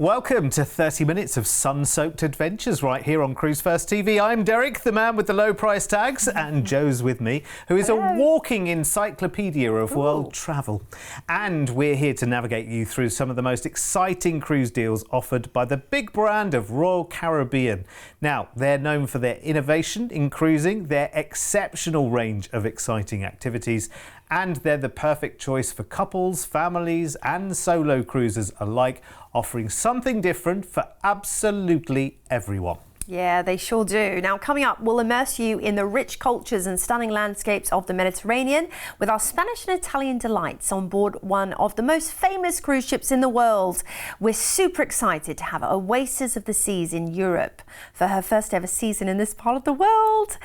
Welcome to 30 minutes of sun-soaked adventures right here on Cruise1st TV. I'm Derek, the man with the low price tags, and Joe's with me, who is a walking encyclopedia of world travel. And we're here to navigate you through some of the most exciting cruise deals offered by the big brand of Royal Caribbean. Now, they're known for their innovation in cruising, their exceptional range of exciting activities, and they're the perfect choice for couples, families and solo cruisers alike, offering something different for absolutely everyone. Yeah, they sure do. Now, coming up, we'll immerse you in the rich cultures and stunning landscapes of the Mediterranean with our Spanish and Italian delights on board one of the most famous cruise ships in the world. We're super excited to have Oasis of the Seas in Europe for her first ever season in this part of the world.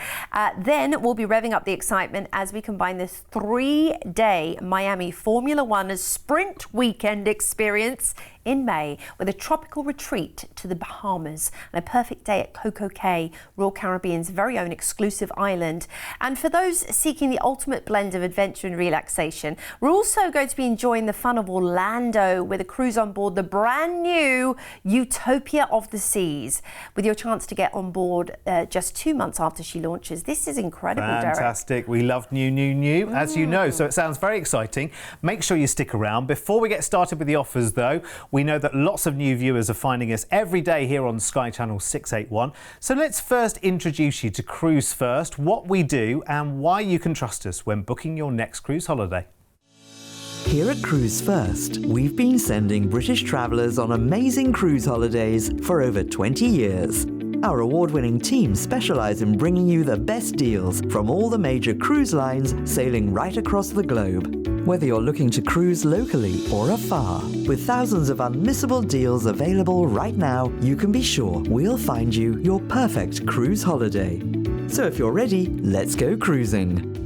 Then we'll be revving up the excitement as we combine this 3-day Miami Formula One sprint weekend experience in May with a tropical retreat to the Bahamas and a perfect day at Coco Cay, Royal Caribbean's very own exclusive island. And for those seeking the ultimate blend of adventure and relaxation, we're also going to be enjoying the fun of Orlando with a cruise on board the brand new Utopia of the Seas, with your chance to get on board just 2 months after she launches. This is incredible, Fantastic. Derek. We love new, as you know, so it sounds very exciting. Make sure you stick around. Before we get started with the offers, though, we know that lots of new viewers are finding us every day here on Sky Channel 681. So let's first introduce you to Cruise1st, what we do and why you can trust us when booking your next cruise holiday. Here at Cruise1st, we've been sending British travellers on amazing cruise holidays for over 20 years. Our award-winning team specialise in bringing you the best deals from all the major cruise lines sailing right across the globe. Whether you're looking to cruise locally or afar, with thousands of unmissable deals available right now, you can be sure we'll find you your perfect cruise holiday. So if you're ready, let's go cruising.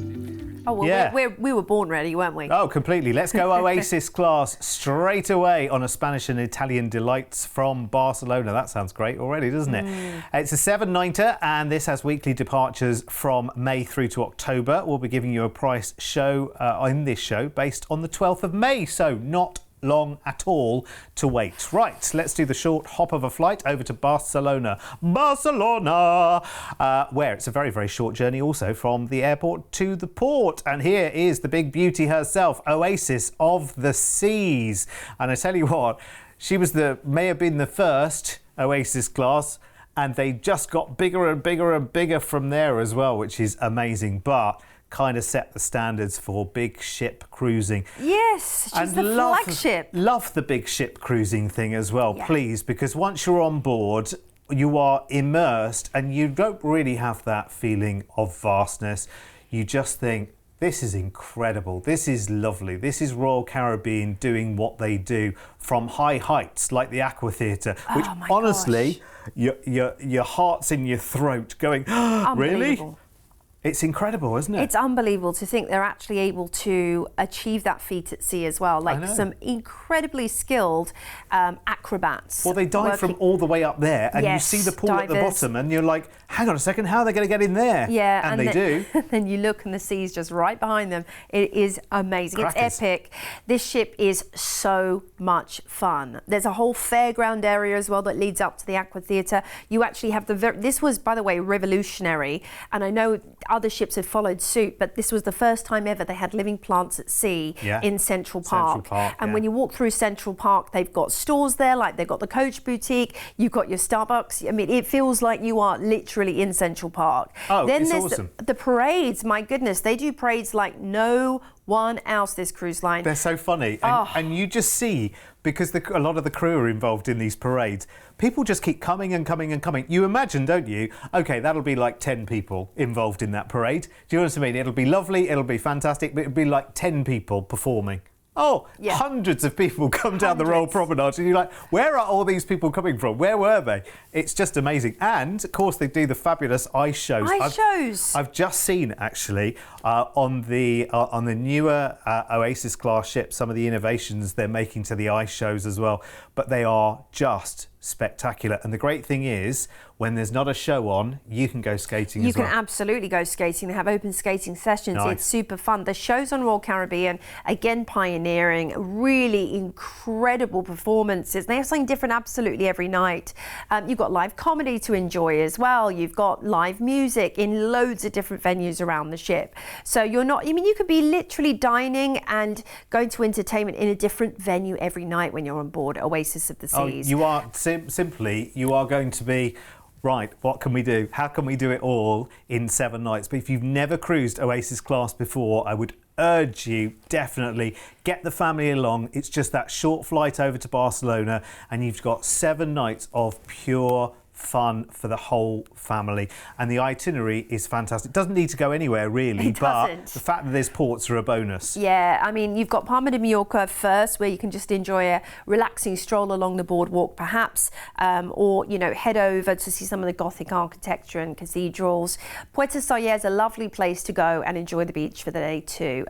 Oh, well, yeah. we were born ready, weren't we? Oh, completely. Let's go Oasis class straight away on a Spanish and Italian delights from Barcelona. That sounds great already, doesn't it? It's a 7-nighter, and this has weekly departures from May through to October. We'll be giving you a price show in this show based on the 12th of May, so not long at all to wait. Right, let's do the short hop of a flight over to Barcelona, where it's a very, very short journey also from the airport to the port. And here is the big beauty herself, Oasis of the Seas. And I tell you what, she may have been the first Oasis class, and they just got bigger and bigger and bigger from there as well, which is amazing. But kind of set the standards for big ship cruising. Yes, she's the flagship. Love the big ship cruising thing as well, yeah. Please, because once you're on board, you are immersed and you don't really have that feeling of vastness. You just think, this is incredible, this is lovely, this is Royal Caribbean doing what they do from high heights like the Aqua Theatre, which honestly, your heart's in your throat going, really? It's incredible, isn't it? It's unbelievable to think they're actually able to achieve that feat at sea as well. Like some incredibly skilled acrobats. Well, they dive from all the way up there, and you see the pool at the bottom, and you're like, hang on a second, how are they going to get in there? Yeah, and they do. Then you look and the sea's just right behind them. It is amazing. Crackers. It's epic. This ship is so much fun. There's a whole fairground area as well that leads up to the Aqua Theatre. You actually have this was, by the way, revolutionary, and I know other ships had followed suit, but this was the first time ever they had living plants at sea in Central Park. And when you walk through Central Park, they've got stores there, like they've got the Coach Boutique, you've got your Starbucks. I mean, it feels like you are literally in Central Park. Oh, then it's there's awesome. The parades, my goodness, they do parades like no one else, this cruise line. They're so funny. And you just see, because a lot of the crew are involved in these parades, people just keep coming and coming and coming. You imagine, don't you? Okay, that'll be like 10 people involved in that parade. Do you know what I mean? It'll be lovely, it'll be fantastic, but it'll be like 10 people performing. Oh, yeah. Hundreds of people come down the Royal Promenade, and you're like, where are all these people coming from? Where were they? It's just amazing. And, of course, they do the fabulous ice shows. I've just seen, actually, on the newer Oasis class ship, some of the innovations they're making to the ice shows as well. But they are just spectacular. And the great thing is, when there's not a show on, you can go skating as well. You can absolutely go skating. They have open skating sessions. Nice. It's super fun. The shows on Royal Caribbean, again, pioneering, really incredible performances. They have something different absolutely every night. You've got live comedy to enjoy as well. You've got live music in loads of different venues around the ship. So you're not, I mean, you could be literally dining and going to entertainment in a different venue every night when you're on board Oasis of the Seas. You are simply, you are going to be, right, what can we do? How can we do it all in 7 nights? But if you've never cruised Oasis class before, I would urge you, definitely get the family along. It's just that short flight over to Barcelona and you've got 7 nights of pure fun for the whole family, and the itinerary is fantastic. It doesn't need to go anywhere really, but the fact that there's ports are a bonus. Yeah, I mean, you've got Palma de Mallorca first, where you can just enjoy a relaxing stroll along the boardwalk perhaps, or, you know, head over to see some of the Gothic architecture and cathedrals. Puerto Sallé is a lovely place to go and enjoy the beach for the day too.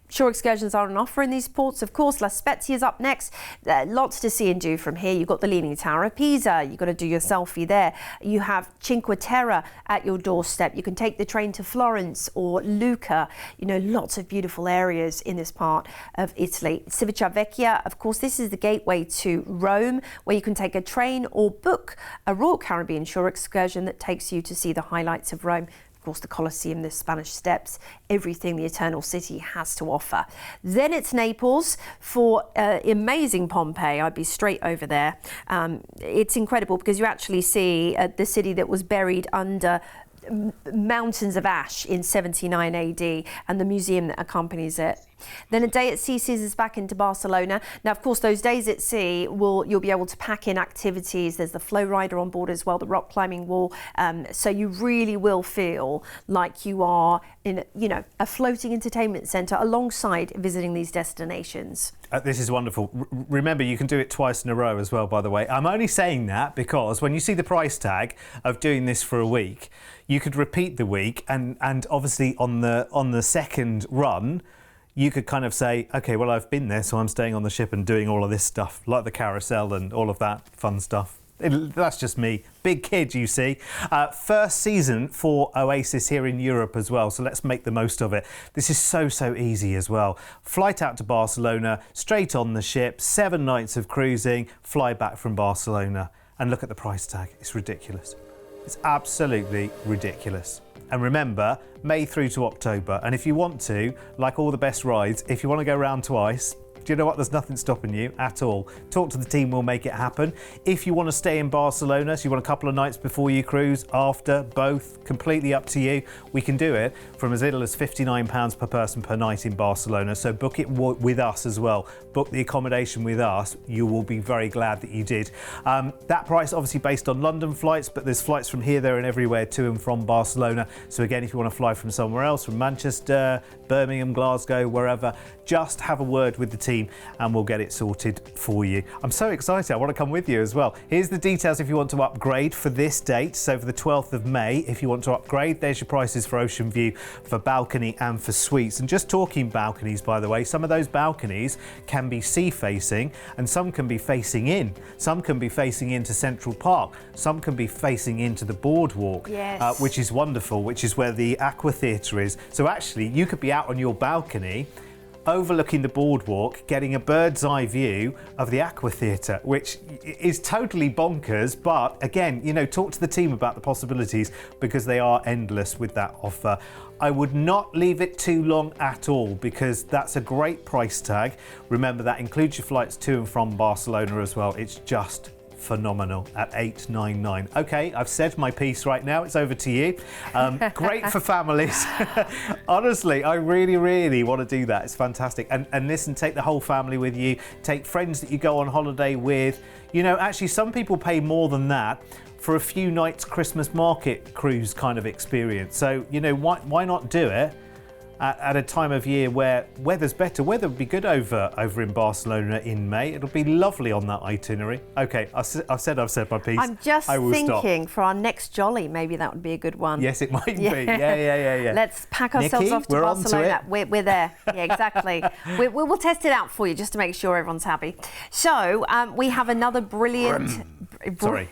Shore excursions are on offer in these ports, of course. La Spezia is up next. Lots to see and do from here. You've got the Leaning Tower of Pisa. You've got to do your selfie there. You have Cinque Terre at your doorstep. You can take the train to Florence or Lucca. You know, lots of beautiful areas in this part of Italy. Civitavecchia, of course, this is the gateway to Rome, where you can take a train or book a Royal Caribbean shore excursion that takes you to see the highlights of Rome. Of course, the Colosseum, the Spanish Steps, everything the Eternal City has to offer. Then it's Naples for amazing Pompeii. I'd be straight over there. It's incredible because you actually see the city that was buried under mountains of ash in 79 AD and the museum that accompanies it. Then a day at sea sees us back into Barcelona. Now, of course, those days at sea, you'll be able to pack in activities. There's the flow rider on board as well, the rock climbing wall. So you really will feel like you are in, you know, a floating entertainment centre alongside visiting these destinations. This is wonderful. Remember, you can do it twice in a row as well, by the way. I'm only saying that because when you see the price tag of doing this for a week, you could repeat the week, and obviously on the second run, you could kind of say, okay, well, I've been there, so I'm staying on the ship and doing all of this stuff, like the carousel and all of that fun stuff. That's just me. Big kid, you see. First season for Oasis here in Europe as well, so let's make the most of it. This is so easy as well. Flight out to Barcelona, straight on the ship, 7 nights of cruising, fly back from Barcelona. And look at the price tag. It's ridiculous. It's absolutely ridiculous. And remember, May through to October. And if you want to, like all the best rides, if you want to go round twice, do you know what? There's nothing stopping you at all. Talk to the team, we'll make it happen. If you want to stay in Barcelona, so you want a couple of nights before you cruise, after, both, completely up to you. We can do it from as little as £59 per person per night in Barcelona. So book it with us as well. Book the accommodation with us. You will be very glad that you did. That price obviously based on London flights, but there's flights from here, there and everywhere to and from Barcelona. So again, if you want to fly from somewhere else, from Manchester, Birmingham, Glasgow, wherever, just have a word with the team and we'll get it sorted for you. I'm so excited. I want to come with you as well. Here's the details if you want to upgrade for this date. So for the 12th of May, if you want to upgrade, there's your prices for Ocean View, for balcony and for suites. And just talking balconies, by the way, some of those balconies can be sea facing and some can be facing in. Some can be facing into Central Park. Some can be facing into the boardwalk, yes. Which is wonderful, which is where the Aqua Theatre is. So actually, you could be out on your balcony overlooking the boardwalk, getting a bird's eye view of the Aqua Theatre, which is totally bonkers. But again, you know, talk to the team about the possibilities because they are endless with that offer. I would not leave it too long at all because that's a great price tag. Remember, that includes your flights to and from Barcelona as well. It's just phenomenal at $899. Okay, I've said my piece right now. It's over to you. Great for families. Honestly, I really want to do that. It's fantastic. And listen, take the whole family with you. Take friends that you go on holiday with. You know, actually, some people pay more than that for a few nights Christmas market cruise kind of experience. So, you know, why not do it at a time of year where weather's better? Weather would be good over in Barcelona in May. It'll be lovely on that itinerary. Okay, I've said my piece. I'm just thinking for our next jolly, maybe that would be a good one. Yes, it might be. Yeah. Let's pack ourselves Nikki, off to Barcelona. We're there. Yeah, exactly. We'll test it out for you just to make sure everyone's happy. So we have another brilliant. Sorry.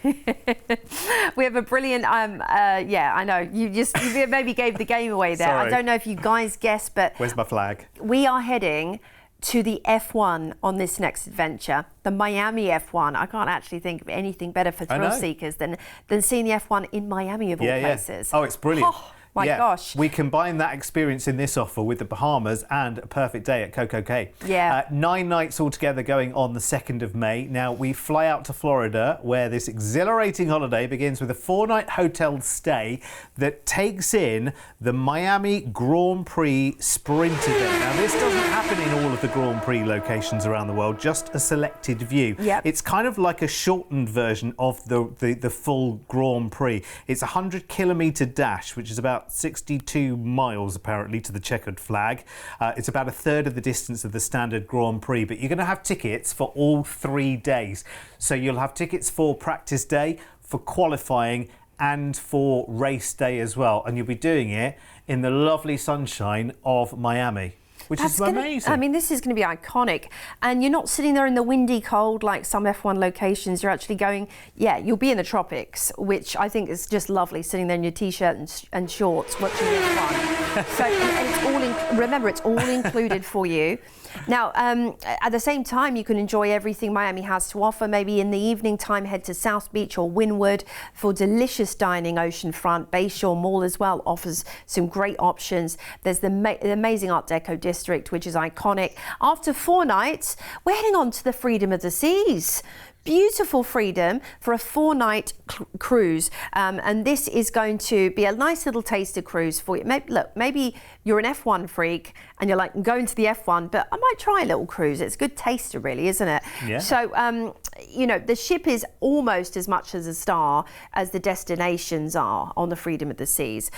We have a brilliant, I know, you maybe gave the game away there. Sorry. I don't know if you guys guessed, but Where's my flag? we are heading to the F1 on this next adventure, the Miami F1. I can't actually think of anything better for thrill seekers than seeing the F1 in Miami of all places. Oh, it's brilliant. Oh, my gosh. We combine that experience in this offer with the Bahamas and a perfect day at Coco Cay. Yeah. 9 nights altogether going on the 2nd of May. Now, we fly out to Florida, where this exhilarating holiday begins with a 4-night hotel stay that takes in the Miami Grand Prix Sprint event. Now, this doesn't happen in all of the Grand Prix locations around the world, just a selected view. Yep. It's kind of like a shortened version of the full Grand Prix. It's a 100-kilometre dash, which is about 62 miles apparently to the checkered flag. It's about a third of the distance of the standard Grand Prix, but you're going to have tickets for all 3 days. So you'll have tickets for practice day, for qualifying, and for race day as well. And you'll be doing it in the lovely sunshine of Miami, which is amazing. I mean, this is going to be iconic. And you're not sitting there in the windy cold like some F1 locations. You're actually going, you'll be in the tropics, which I think is just lovely, sitting there in your T-shirt and shorts watching the F1. So, and it's all remember, it's all included for you. Now, at the same time, you can enjoy everything Miami has to offer. Maybe in the evening time, head to South Beach or Wynwood for delicious dining. Oceanfront Bayshore Mall as well offers some great options. There's the amazing Art Deco district, which is iconic. After 4 nights, we're heading on to the Freedom of the Seas. Beautiful Freedom for a 4-night cruise, and this is going to be a nice little taster cruise for you. Maybe you're an F1 freak and you're like, I'm going to the F1, but I might try a little cruise. It's a good taster, really, isn't it? Yeah. So, the ship is almost as much as a star as the destinations are on the Freedom of the Seas,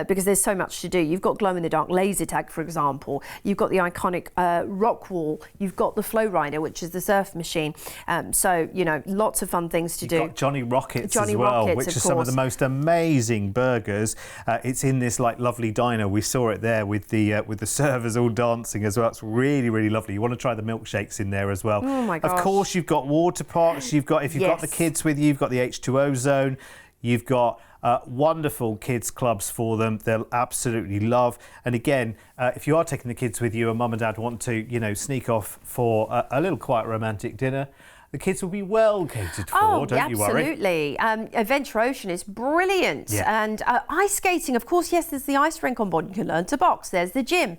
because there's so much to do. You've got glow-in-the-dark laser tag, for example. You've got the iconic rock wall. You've got the Flow Rider, which is the surf machine. Lots of fun things to do. You've got Johnny Rockets as well, which are some of the most amazing burgers. It's in this lovely diner. We saw it there with the servers all dancing as well. It's really, really lovely. You want to try the milkshakes in there as well. Oh my gosh. Of course, you've got water parks. If you've got the kids with you, you've got the H2O zone. You've got wonderful kids clubs for them. They'll absolutely love. And again, if you are taking the kids with you and mum and dad want to, sneak off for a little quiet romantic dinner, the kids will be well catered for, don't you worry. Absolutely. Adventure Ocean is brilliant. Yeah. And ice skating, of course, yes, there's the ice rink on board. You can learn to box. There's the gym.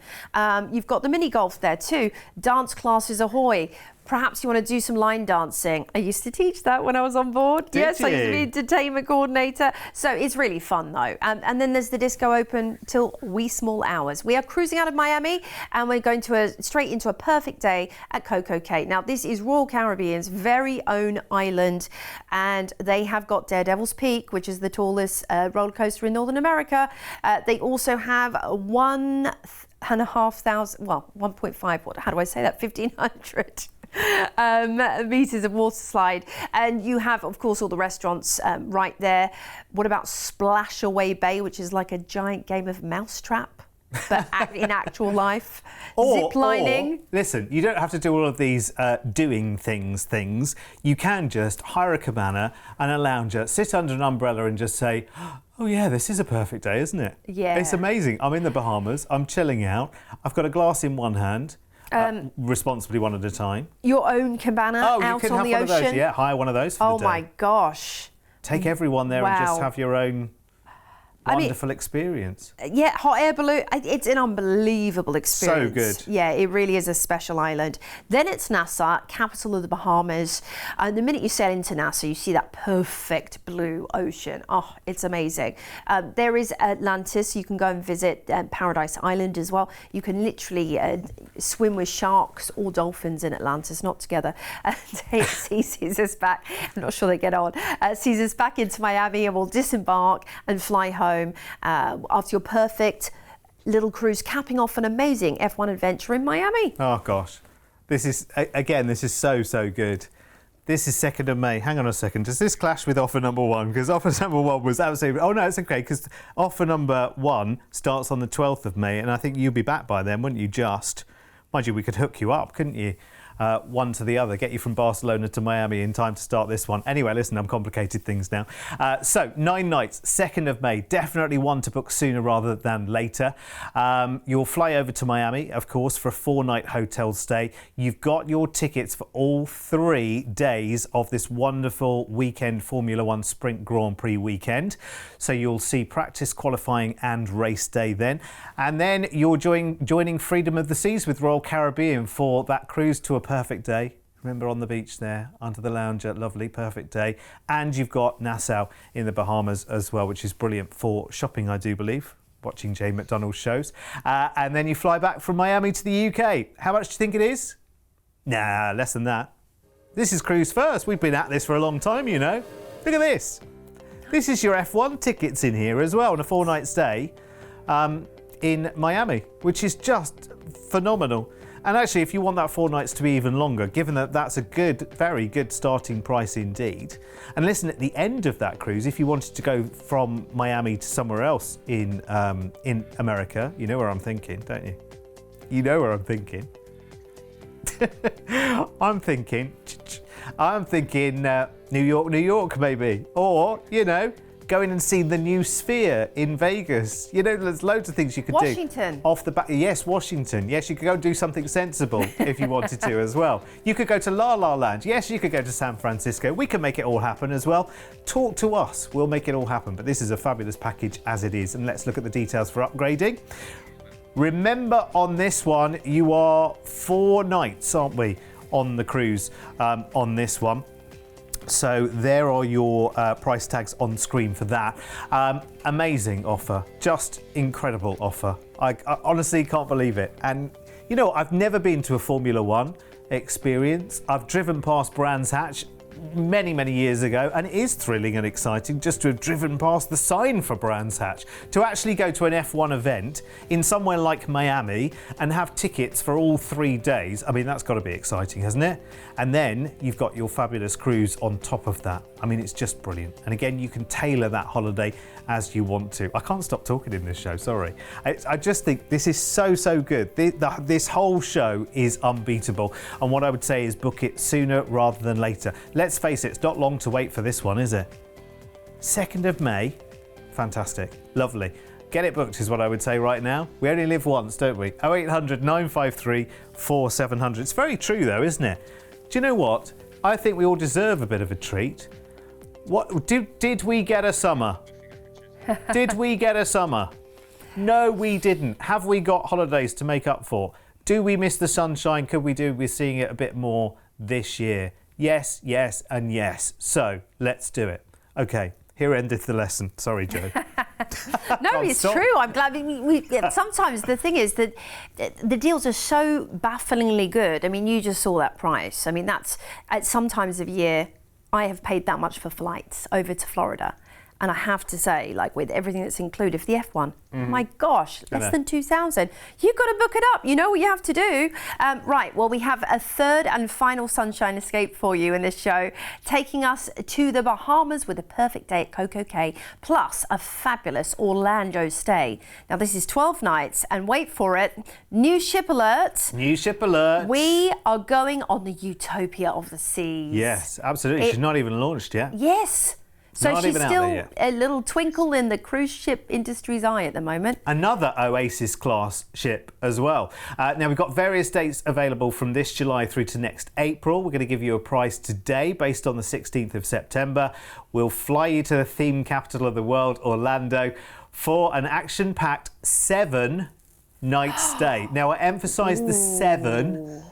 You've got the mini golf there too. Dance classes ahoy. Perhaps you want to do some line dancing. I used to teach that when I was on board. Yes, I used to be entertainment coordinator. So it's really fun though. And then there's the disco open till wee small hours. We are cruising out of Miami and we're going straight into a perfect day at Coco Cay. Now this is Royal Caribbean's very own island, and they have got Daredevil's Peak, which is the tallest roller coaster in Northern America. They also have 1.5, how do I say that? 1,500. Meters of water slide, and you have of course all the restaurants right there. What about Splash Away Bay, which is like a giant game of mousetrap but in actual life? Zip lining. Listen, you don't have to do all of these doing things. You can just hire a cabana and a lounger, sit under an umbrella and just say, oh yeah, this is a perfect day, isn't it? Yeah. It's amazing. I'm in the Bahamas, I'm chilling out, I've got a glass in one hand, responsibly one at a time. Your own cabana out on the ocean? Oh, you can have one of those, yeah, hire one of those for the day. Oh my gosh. Take everyone there and just have your own wonderful experience. Yeah, hot air balloon. It's an unbelievable experience. So good. Yeah, it really is a special island. Then it's Nassau, capital of the Bahamas. And the minute you sail into Nassau, you see that perfect blue ocean. Oh, it's amazing. There is Atlantis. You can go and visit Paradise Island as well. You can literally swim with sharks or dolphins in Atlantis, not together. Sees us back. I'm not sure they get on. Sees us back into Miami, and we'll disembark and fly home after your perfect little cruise, capping off an amazing F1 adventure in Miami. Oh gosh, this is so good. This is 2nd of May. Hang on a second. Does this clash with offer number 1? Because offer number 1 was absolutely... Oh no, it's okay, because offer number 1 starts on the 12th of May, and I think you'll be back by then, wouldn't you? Mind you, we could hook you up, couldn't you? one to the other, get you from Barcelona to Miami in time to start this one. Anyway, listen, I'm complicated things now. So 9 nights, 2nd of May, definitely one to book sooner rather than later. You'll fly over to Miami, of course, for a 4-night hotel stay. You've got your tickets for all 3 days of this wonderful weekend Formula One Sprint Grand Prix weekend. So you'll see practice, qualifying and race day then. And then you're joining Freedom of the Seas with Royal Caribbean for that cruise to a perfect day. Remember, on the beach there, under the lounger, lovely, perfect day. And you've got Nassau in the Bahamas as well, which is brilliant for shopping, I do believe, watching Jane McDonald's shows. And then you fly back from Miami to the UK. How much do you think it is? Nah, less than that. This is Cruise First. We've been at this for a long time, you know. Look at this. This is your F1 tickets in here as well, on a 4-night stay in Miami, which is just phenomenal. And actually, if you want that 4 nights to be even longer, given that that's a good, very good starting price indeed. And listen, at the end of that cruise, if you wanted to go from Miami to somewhere else in America, you know where I'm thinking, don't you? You know where I'm thinking. I'm thinking New York maybe, or you know, go in and see the new Sphere in Vegas. You know, there's loads of things you could Washington. do. Off the back. Yes, Washington. Yes, you could go do something sensible if you wanted to as well. You could go to La La Land. Yes, you could go to San Francisco. We can make it all happen as well. Talk to us. We'll make it all happen. But this is a fabulous package as it is. And let's look at the details for upgrading. Remember, on this one, you are 4 nights, aren't we, on the cruise on this one. So there are your price tags on screen for that. Amazing offer, just incredible offer. I honestly can't believe it. And you know, I've never been to a Formula One experience. I've driven past Brands Hatch many years ago, and it is thrilling and exciting just to have driven past the sign for Brands Hatch. To actually go to an F1 event in somewhere like Miami and have tickets for all 3 days, I mean, that's got to be exciting, hasn't it? And then you've got your fabulous cruise on top of that. I mean, it's just brilliant. And again, you can tailor that holiday as you want to. I can't stop talking in this show, sorry. I just think this is so good. This whole show is unbeatable. And what I would say is book it sooner rather than later. Let's face it, it's not long to wait for this one, is it? 2nd of May, fantastic, lovely. Get it booked is what I would say right now. We only live once, don't we? 0800 953 4700. It's very true though, isn't it? Do you know what? I think we all deserve a bit of a treat. What did we get a summer? Did we get a summer? No, we didn't. Have we got holidays to make up for? Do we miss the sunshine? Could we do with seeing it a bit more this year? Yes, yes, and yes. So let's do it. Okay, here endeth the lesson. Sorry, Joe. No, it's true. I'm glad. Sometimes the thing is that the deals are so bafflingly good. I mean, you just saw that price. I mean, that's at some times of year, I have paid that much for flights over to Florida. And I have to say, like with everything that's included for the F1, my gosh, less than 2,000. You've got to book it up. You know what you have to do. Right, well, we have a 3rd and final sunshine escape for you in this show, taking us to the Bahamas with a perfect day at Coco Cay, plus a fabulous Orlando stay. Now, this is 12 nights, and wait for it, new ship alert. New ship alert. We are going on the Utopia of the Seas. Yes, absolutely. She's not even launched yet. Yes. So Not she's even out still there yet. a little twinkle in the cruise ship industry's eye at the moment. Another Oasis class ship as well. Now, we've got various dates available from this July through to next April. We're going to give you a price today based on the 16th of September. We'll fly you to the theme capital of the world, Orlando, for an action-packed 7-night stay. Now, I emphasise the 7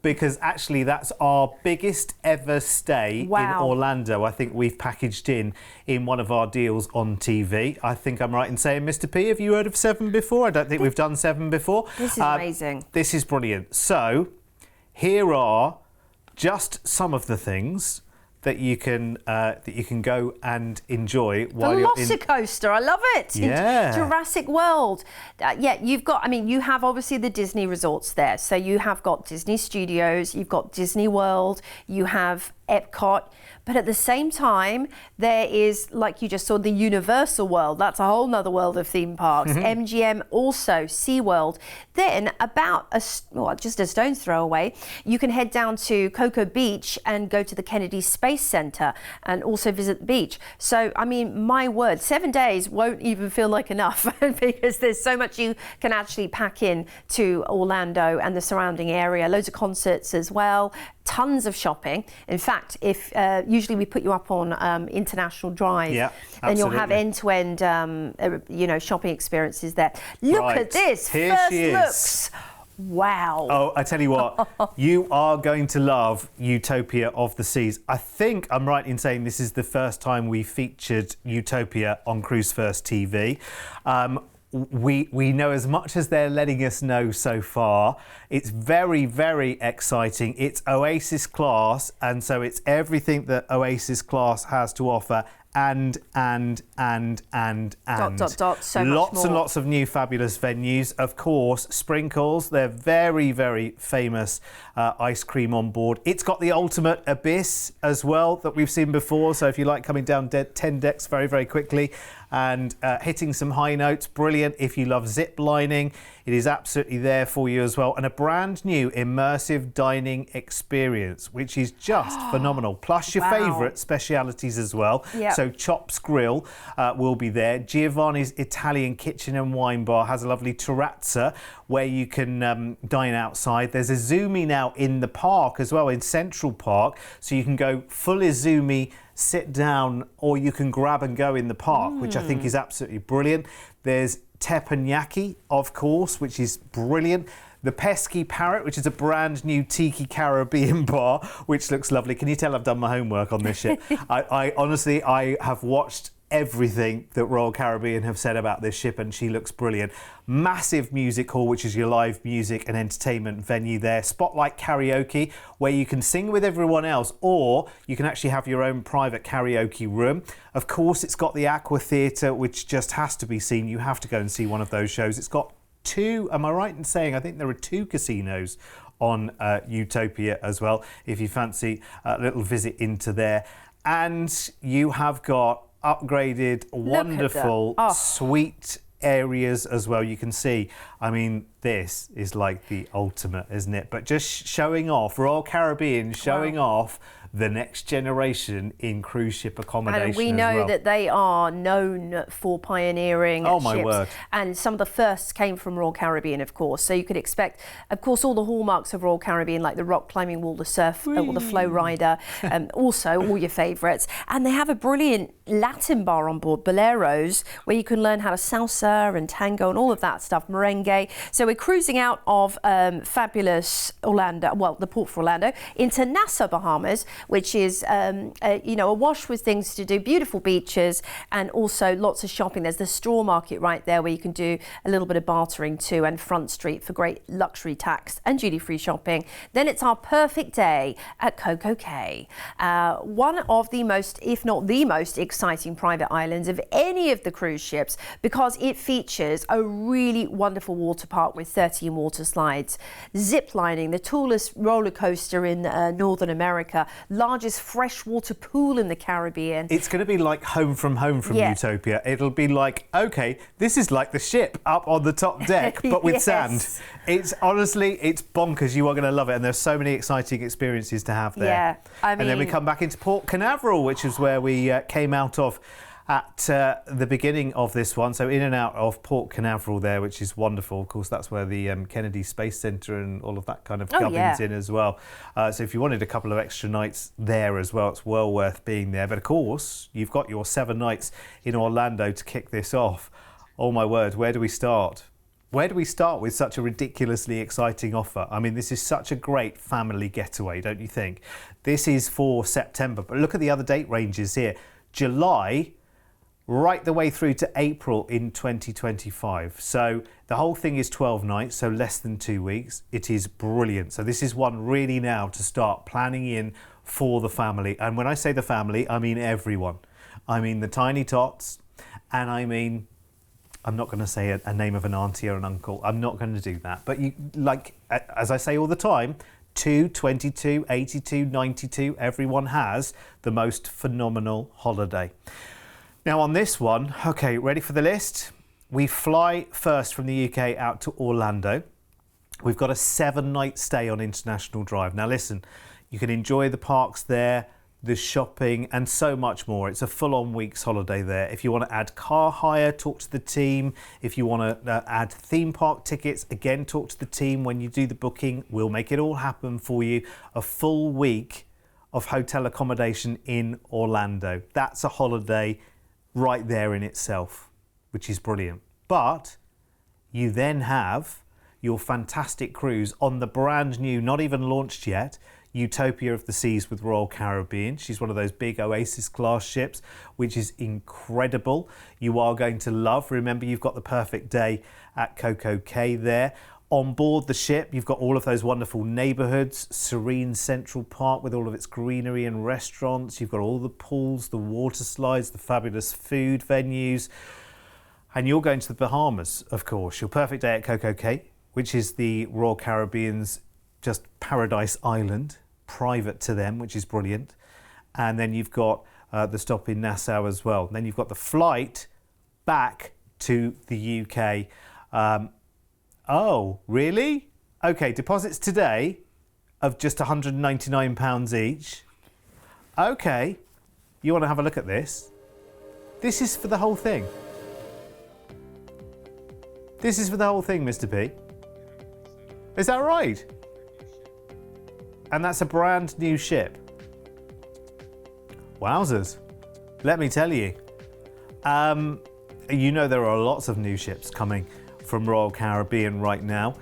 because actually that's our biggest ever stay in Orlando. I think we've packaged in one of our deals on TV. I think I'm right in saying, Mr. P, have you heard of 7 before? I don't think we've done 7 before. This is amazing. This is brilliant. So here are just some of the things that you can go and enjoy while you're in. Velocicoaster, I love it. Yeah. Jurassic World. You've got, I mean, you have obviously the Disney resorts there. So you have got Disney Studios, you've got Disney World, you have Epcot, But at the same time, there is, like you just saw, the Universal World. That's a whole nother world of theme parks. MGM also, SeaWorld. Then about just a stone's throw away, you can head down to Cocoa Beach and go to the Kennedy Space Center and also visit the beach. So, I mean, my word, 7 days won't even feel like enough because there's so much you can actually pack in to Orlando and the surrounding area. Loads of concerts as well. Tons of shopping. In fact, if usually we put you up on International Drive, and you'll have end-to-end, shopping experiences there. Look at this. Here first she is. looks. Wow. Oh, I tell you what, you are going to love Utopia of the Seas. I think I'm right in saying this is the first time we featured Utopia on Cruise1st TV. We know as much as they're letting us know so far. It's very, very exciting. It's Oasis class, and so it's everything that Oasis class has to offer, and. So lots much more. and lots of new fabulous venues. Of course, Sprinkles, their very, very famous ice cream on board. It's got the ultimate abyss as well that we've seen before. So if you like coming down 10 decks very, very quickly and hitting some high notes, brilliant. If you love zip lining, it is absolutely there for you as well. And a brand new immersive dining experience, which is just phenomenal. Plus your favourite specialities as well. Yep. So Chops Grill will be there. Giovanni's Italian Kitchen and Wine Bar has a lovely terrazza where you can dine outside. There's Izumi now in the park as well, in Central Park. So you can go full Izumi, sit down, or you can grab and go in the park, which I think is absolutely brilliant. There's Teppanyaki, of course, which is brilliant. The Pesky Parrot, which is a brand new Tiki Caribbean bar, which looks lovely. Can you tell I've done my homework on this ship? I honestly have watched everything that Royal Caribbean have said about this ship, and she looks brilliant. Massive music hall, which is your live music and entertainment venue there. Spotlight Karaoke, where you can sing with everyone else, or you can actually have your own private karaoke room. Of course, it's got the Aqua Theatre, which just has to be seen. You have to go and see one of those shows. It's got two, am I right in saying, I think there are 2 casinos on Utopia as well, if you fancy a little visit into there. And you have got upgraded, wonderful, sweet areas as well. You can see, I mean, this is like the ultimate, isn't it? But just showing off, Royal Caribbean showing off the next generation in cruise ship accommodation. And we know that they are known for pioneering ships. My word. And some of the firsts came from Royal Caribbean, of course. So you could expect, of course, all the hallmarks of Royal Caribbean, like the rock climbing wall, the surf, or the flow rider, also all your favourites. And they have a brilliant Latin bar on board, Boleros, where you can learn how to salsa and tango and all of that stuff, merengue. So we're cruising out of fabulous Orlando, well, the port for Orlando, into Nassau, Bahamas, which is, awash with things to do, beautiful beaches, and also lots of shopping. There's the straw market right there where you can do a little bit of bartering too, and Front Street for great luxury tax and duty-free shopping. Then it's our perfect day at Coco Cay, one of the most, if not the most exciting private islands of any of the cruise ships, because it features a really wonderful water park with 13 water slides, zip lining, the tallest roller coaster in Northern America, largest freshwater pool in the Caribbean. It's going to be like home from Utopia. It'll be like, okay, this is like the ship up on the top deck, but with sand. It's honestly, it's bonkers. You are going to love it. And there's so many exciting experiences to have there. Yeah, I mean... And then we come back into Port Canaveral, which is where we came out of at the beginning of this one. So in and out of Port Canaveral there, which is wonderful. Of course, that's where the Kennedy Space Center and all of that kind of gubbins in as well. So if you wanted a couple of extra nights there as well, it's well worth being there. But of course, you've got your 7 nights in Orlando to kick this off. Oh my word, where do we start? Where do we start with such a ridiculously exciting offer? I mean, this is such a great family getaway, don't you think? This is for September, but look at the other date ranges here. July, right the way through to April in 2025. So the whole thing is 12 nights, so less than 2 weeks. It is brilliant. So this is one really now to start planning in for the family. And when I say the family, I mean everyone. I mean the tiny tots, and I mean, I'm not going to say a name of an auntie or an uncle. I'm not going to do that. But you, like, as I say all the time, 22, 22, 82, 92. Everyone has the most phenomenal holiday. Now on this one, okay, ready for the list? We fly first from the UK out to Orlando. We've got a 7-night stay on International Drive. Now listen, you can enjoy the parks there, the shopping and so much more. It's a full-on week's holiday there. If you want to add car hire, talk to the team. If you want to add theme park tickets, again, talk to the team when you do the booking. We'll make it all happen for you. A full week of hotel accommodation in Orlando. That's a holiday right there in itself, which is brilliant. But you then have your fantastic cruise on the brand new, not even launched yet, Utopia of the Seas with Royal Caribbean. She's one of those big Oasis class ships, which is incredible. You are going to love. Remember, you've got the perfect day at Coco Cay there. On board the ship, you've got all of those wonderful neighbourhoods, serene Central Park with all of its greenery and restaurants. You've got all the pools, the water slides, the fabulous food venues. And you're going to the Bahamas, of course. Your perfect day at Coco Cay, which is the Royal Caribbean's just paradise island, private to them, which is brilliant. And then you've got the stop in Nassau as well. And then you've got the flight back to the UK. Oh, really? Okay, deposits today of just £199 each. Okay, you want to have a look at this? This is for the whole thing. This is for the whole thing, Mr. P. Is that right? And that's a brand new ship. Wowzers. Let me tell you. You know there are lots of new ships coming from Royal Caribbean right now.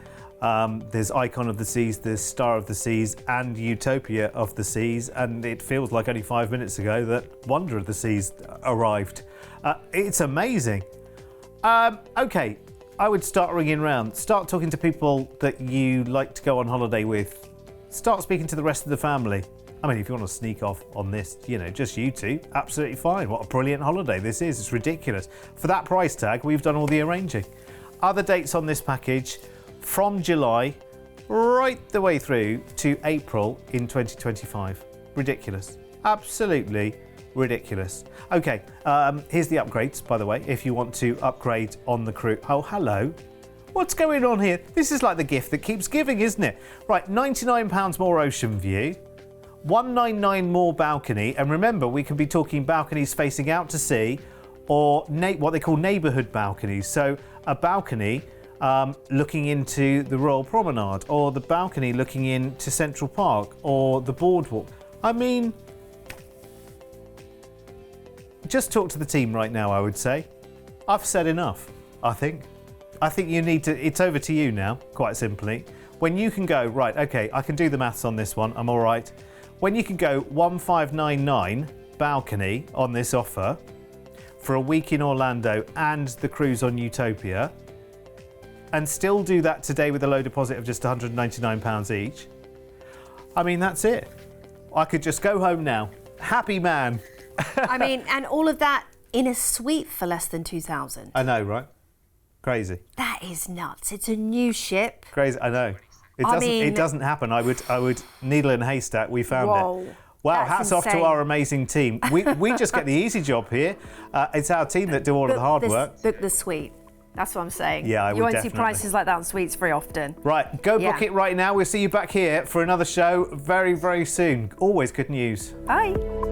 There's Icon of the Seas, there's Star of the Seas and Utopia of the Seas, and it feels like only 5 minutes ago that Wonder of the Seas arrived. It's amazing. Okay, I would start ringing round. Start talking to people that you like to go on holiday with. Start speaking to the rest of the family. I mean, if you want to sneak off on this, you know, just you two, absolutely fine. What a brilliant holiday this is. It's ridiculous. For that price tag, we've done all the arranging. Other dates on this package from July right the way through to April in 2025. Ridiculous. Absolutely ridiculous. Okay, here's the upgrades, by the way, if you want to upgrade on the cruise. Oh, hello. What's going on here? This is like the gift that keeps giving, isn't it? Right, £99 more ocean view, £199 more balcony, and remember, we can be talking balconies facing out to sea or what they call neighbourhood balconies. So a balcony looking into the Royal Promenade, or the balcony looking into Central Park, or the boardwalk. I mean, just talk to the team right now, I would say. I've said enough, I think. I think you need to, it's over to you now, quite simply. When you can go, right, okay, I can do the maths on this one, I'm all right. When you can go 1599 balcony on this offer for a week in Orlando and the cruise on Utopia, and still do that today with a low deposit of just £199 each, I mean, that's it. I could just go home now. Happy man. I mean, and all of that in a suite for less than $2,000. I know, right? Crazy. That is nuts. It's a new ship. Crazy, I know. It doesn't happen. I would needle in a haystack. We found it. Wow, hats off to our amazing team. We just get the easy job here. It's our team that do all of the hard work. Book the suite. That's what I'm saying. Yeah, I would definitely. You won't see definitely. prices like that on suites very often. Right, go book it right now. We'll see you back here for another show very, very soon. Always good news. Bye.